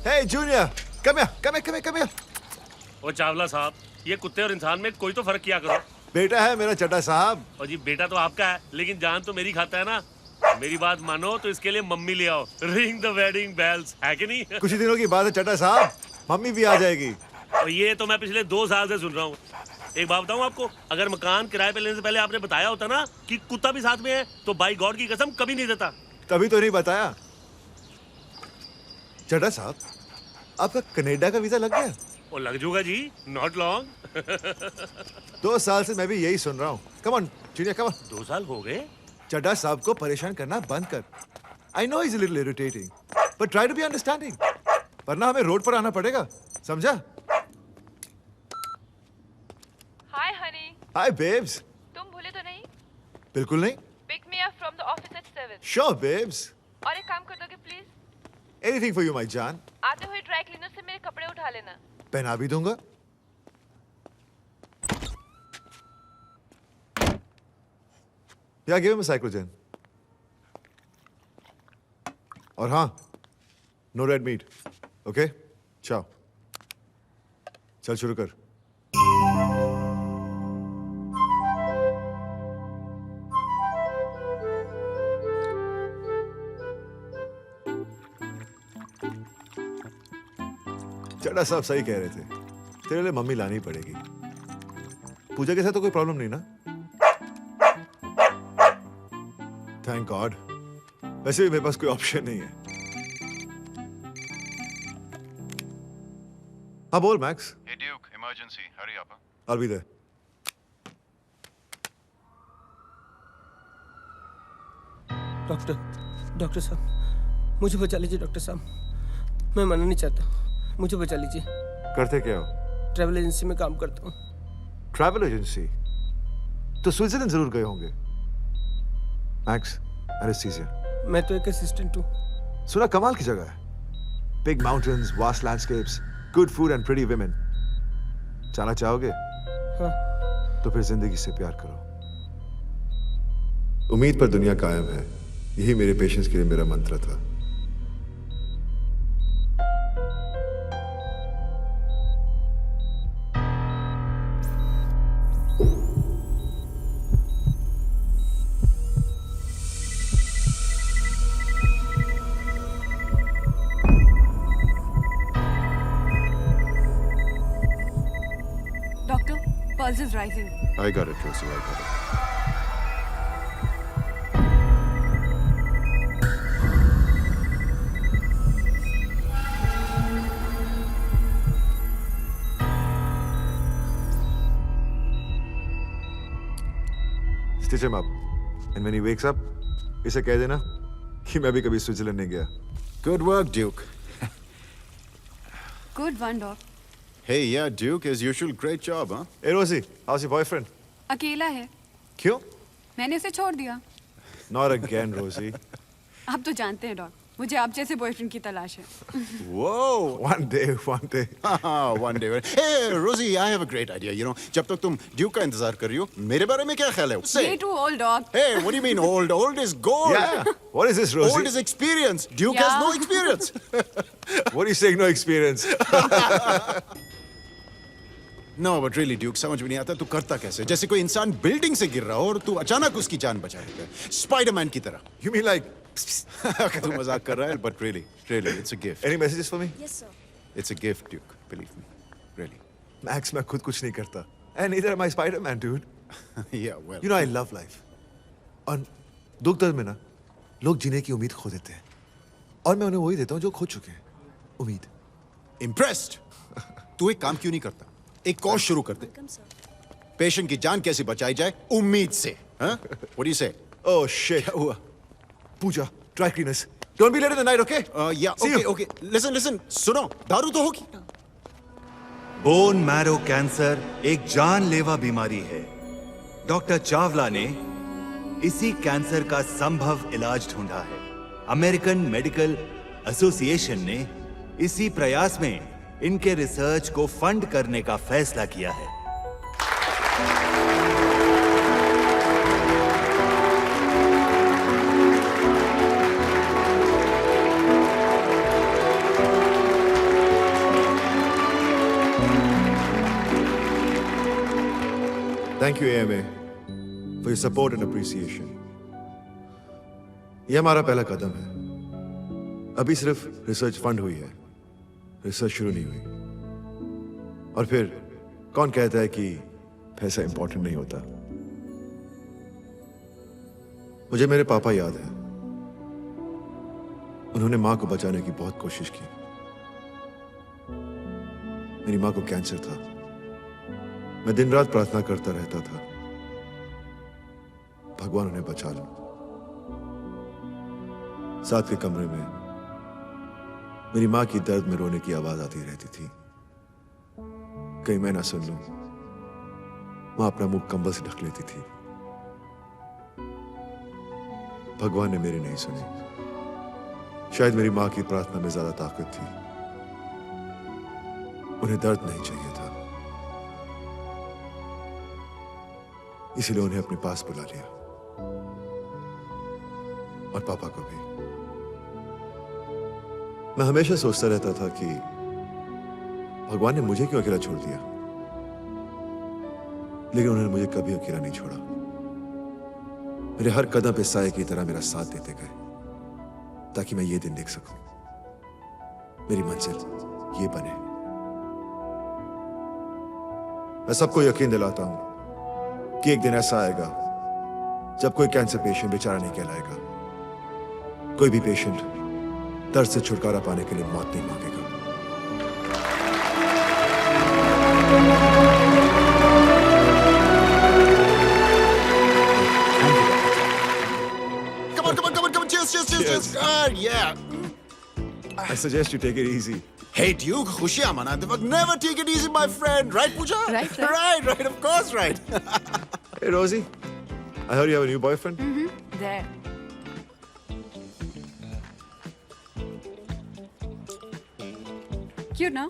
Hey Junior, come here. ओ चावला साहब, ये कुत्ते और इंसान में कोई तो फर्क किया करो। बेटा है मेरा चड्ढा साहब। और जी बेटा तो आपका है, लेकिन जान तो मेरी खाता है ना। मेरी बात मानो तो इसके लिए मम्मी ले आओ। रिंग द वेडिंग बेल्स, है कि नहीं? कुछ ही दिनों की बात है चड्ढा साहब, मम्मी भी आ जाएगी। और ये तो मैं पिछले 2 साल से सुन रहा हूँ। एक बात बताऊँ आपको, अगर मकान किराए पे लेने से पहले आपने बताया होता ना कि कुत्ता भी साथ में है, तो बाई गॉड की कसम कभी नहीं देता। तभी तो नहीं बताया। चड्ढा साहब, आपका कनाडा का वीजा लग गया? और लग जाऊंगा जी, नॉट लॉन्ग। 2 साल से मैं भी यही सुन रहा हूँ। Come on junior, come on. 2 साल हो गए? चड्ढा साहब को परेशान करना बंद कर। I know he's a little irritating, but try to be understanding. वरना हमें रोड पर आना पड़ेगा, समझा? Hi honey, Hi babes. तुम भूले तो नहीं? बिल्कुल नहीं। Pick me up from the office at 7. Sure babes. और एक काम कर दोगे please? Anything for you my जान। आते हुए ड्राई क्लीनर से मेरे कपड़े उठा लेना। पहना भी दूंगा। Yeah, give him a cyclogen. और हाँ, no red meat. Okay? Ciao. चल शुरू कर। चड्ढा साहब सही कह रहे थे, तेरे लिए मम्मी लानी पड़ेगी। पूजा के साथ तो कोई प्रॉब्लम नहीं ना? Thank God. वैसे भी मेरे पास कोई ऑप्शन नहीं है। हाँ बोल max. Hey Duke, emergency. Hurry up. I'll be there. Doctor साहब, मुझे बचा लीजिए डॉक्टर साहब। मैं मरना नहीं चाहता, मुझे बचा लीजिए। करते क्या हो? ट्रैवल एजेंसी में काम करता हूँ। Travel agency? तो स्विट्जरलैंड जरूर गए होंगे। Max, anaesthesia. मैं तो एक असिस्टेंट हूँ। सुना कमाल की जगह है। Big mountains, vast landscapes, good food and pretty women. जाना चाहोगे? हाँ। तो फिर जिंदगी से प्यार करो। उम्मीद पर दुनिया कायम है, यही मेरे पेशेंट्स के लिए मेरा मंत्र था। Doctor, pulse is rising. I got it, Rosie. I got it. Stitch him up. And when he wakes up, इसे कह देना कि मैं भी कभी स्विट्जरलैंड नहीं गया। Good work, Duke. Good one, doc. Hey, yeah, Duke, as usual, great job, huh? Hey Rosie, how's your boyfriend? अकेला है। क्यों? मैंने उसे छोड़ दिया। Not again, Rosie. आप तो जानते हैं डॉक, मुझे आप जैसे बॉयफ्रेंड की तलाश है। Whoa! One day. One day. Hey, Rosie, I have a great idea. You know, जब तक तुम Duke का इंतजार कर रही हो, मेरे बारे में क्या ख्याल है? Say. Way too old, dog. Hey, what do you mean old? Old is gold. Yeah. What is this, Rosie? Old is experience. Duke Yeah. has no experience. What are you saying? No experience. No, but really, Duke, समझ में नहीं आता तू करता कैसे? जैसे कोई इंसान बिल्डिंग से गिर रहा हो और तू अचानक उसकी जान बचा लेता है, स्पाइडरमैन की तरह। You mean like? तू मजाक कर रहा है, but really, it's a gift. Any messages for me? Yes, sir. It's a gift, Duke. Believe me, really. Max, मैं खुद कुछ नहीं करता. And neither am I Spider-Man, dude. Yeah, well. You know I love life. और दुख दर्द में ना लोग जीने की उम्मीद खो देते हैं, और मैं उन्हें वही देता हूँ जो खो चुके हैं, उम्मीद। Impressed. तू एक काम क्यों नहीं करता? एक कोर्स शुरू कर दे। पेशेंट की जान कैसे बचाई जाए उम्मीद से, हाँ? What do you say? Oh shit. क्या हुआ? पूजा, dry cleaners. Don't be late in the night, okay? Yeah, See okay, you. okay. Listen. सुनो, दारू तो होगी। बोन मैरो कैंसर एक जानलेवा बीमारी है। डॉक्टर चावला ने इसी कैंसर का संभव इलाज ढूंढा है। अमेरिकन मेडिकल एसोसिएशन ने इसी प्रयास में इनके रिसर्च को फंड करने का फैसला किया है। Thank you AMA for your support and appreciation. ये हमारा पहला कदम है. अभी सिर्फ रिसर्च फंड हुई है, रिसर्च शुरू नहीं हुई. और फिर कौन कहता है कि पैसा इंपॉर्टेंट नहीं होता? मुझे मेरे पापा याद है. उन्होंने मां को बचाने की बहुत कोशिश की. मेरी मां को कैंसर था. मैं दिन रात प्रार्थना करता रहता था, भगवान उन्हें बचा लो. साथ के कमरे में मेरी मां की दर्द में रोने की आवाज आती रहती थी. कहीं मैं ना सुन लूं, मां अपना मुंह कंबल से ढक लेती थी. भगवान ने मेरी नहीं सुनी. शायद मेरी मां की प्रार्थना में ज्यादा ताकत थी. उन्हें दर्द नहीं चाहिए था, इसलिए उन्हें अपने पास बुला लिया. और पापा को भी. मैं हमेशा सोचता रहता था कि भगवान ने मुझे क्यों अकेला छोड़ दिया, लेकिन उन्होंने मुझे कभी अकेला नहीं छोड़ा. मेरे हर कदम पे साए की तरह मेरा साथ देते गए, ताकि मैं ये दिन देख सकूं, मेरी मंजिल ये बने. मैं सबको यकीन दिलाता हूं कि एक दिन ऐसा आएगा जब कोई कैंसर पेशेंट बेचारा नहीं कहलाएगा. कोई भी पेशेंट दर्द से छुटकारा पाने के लिए मौत नहीं मांगेगा. Come on. Cheers. God, yeah. I suggest you take it easy. Hey, Duke, खुशियां मनाते वक्त never take it easy, my friend. Right, Pooja? Right. Of course, right. Hey, Rosie. I heard you have a new boyfriend. There. Cute, no?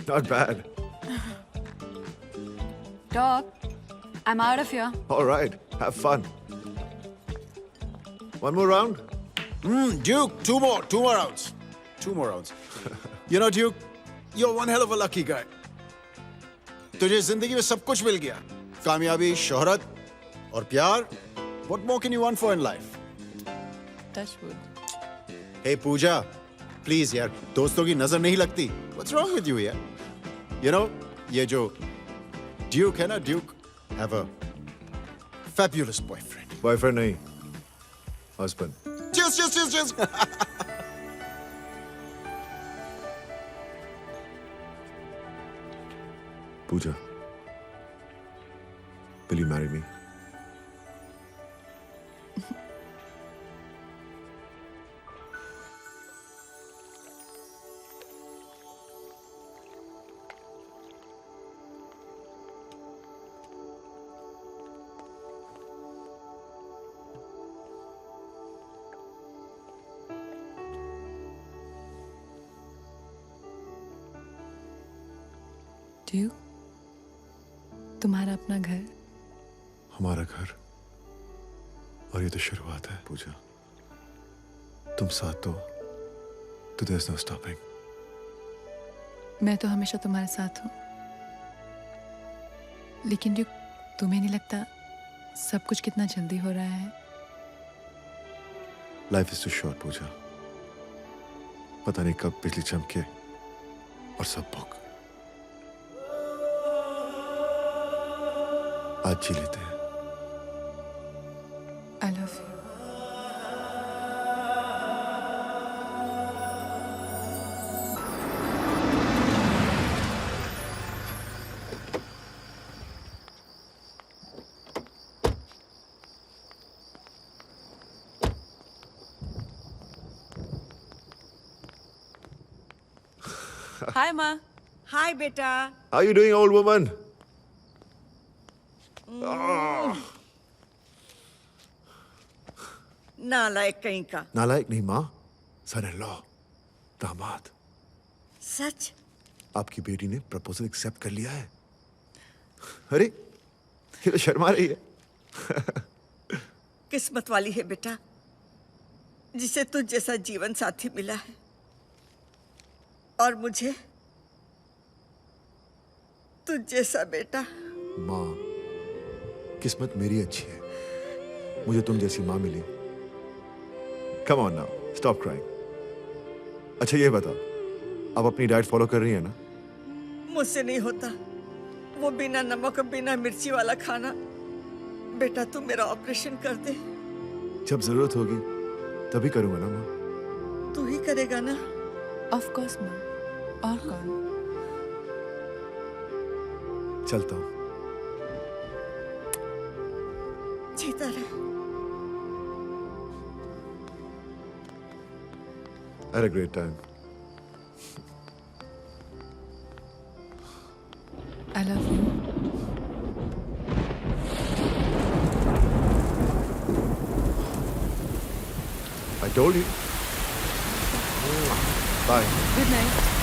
Not bad. Dog, I'm out of here. All right. Have fun. One more round? Duke, two more rounds. You know, Duke, you're one hell of a lucky guy. तुझे जिंदगी में सब कुछ मिल गया. कामयाबी, शोहरत और प्यार. What more can you want for in life? Touch wood. Hey, Pooja, please यार, दोस्तों की नजर नहीं लगती. What's wrong with you यार? You know, ये जो Duke है ना, Duke, have a fabulous boyfriend. Boyfriend नहीं. Husband. Cheers. Pooja, will you marry me? Duke, तुम्हारा अपना घर. हमारा घर. और ये तो शुरुआत है पूजा. तुम साथ तो there's no stopping. मैं तो हमेशा तुम्हारे साथ हूँ. लेकिन ड्यूक, तुम्हें नहीं लगता सब कुछ कितना जल्दी हो रहा है? Life is too short, पूजा. पता नहीं कब बिजली चमके और सब बुक. आज जी लेते हैं. I love you. हाय माँ. हाय बेटा. How are you doing, old woman? नालायक कहीं का. नालायक नहीं माँ, son-in-law, दामाद. सच? आपकी बेटी ने प्रपोजल एक्सेप्ट कर लिया है. अरे ये तो शर्मा रही है. किस्मत वाली है बेटा, जिसे तुझ जैसा जीवन साथी मिला है. और मुझे तुझ जैसा बेटा। माँ, किस्मत मेरी अच्छी है, मुझे तुम जैसी माँ मिली। Come on now, stop crying. अच्छा ये बताओ, आप अपनी डाइट फॉलो कर रही है ना? मुझसे नहीं होता वो बिना नमक और बिना मिर्ची वाला खाना। बेटा तू मेरा ऑपरेशन कर दे। जब जरूरत होगी तभी करूंगा ना माँ। तू ही करेगा ना? ऑफ कोर्स माँ, और कौन? चलता हूँ। जीता रहे। Had a great time. I love you. I told you. Bye. Good night.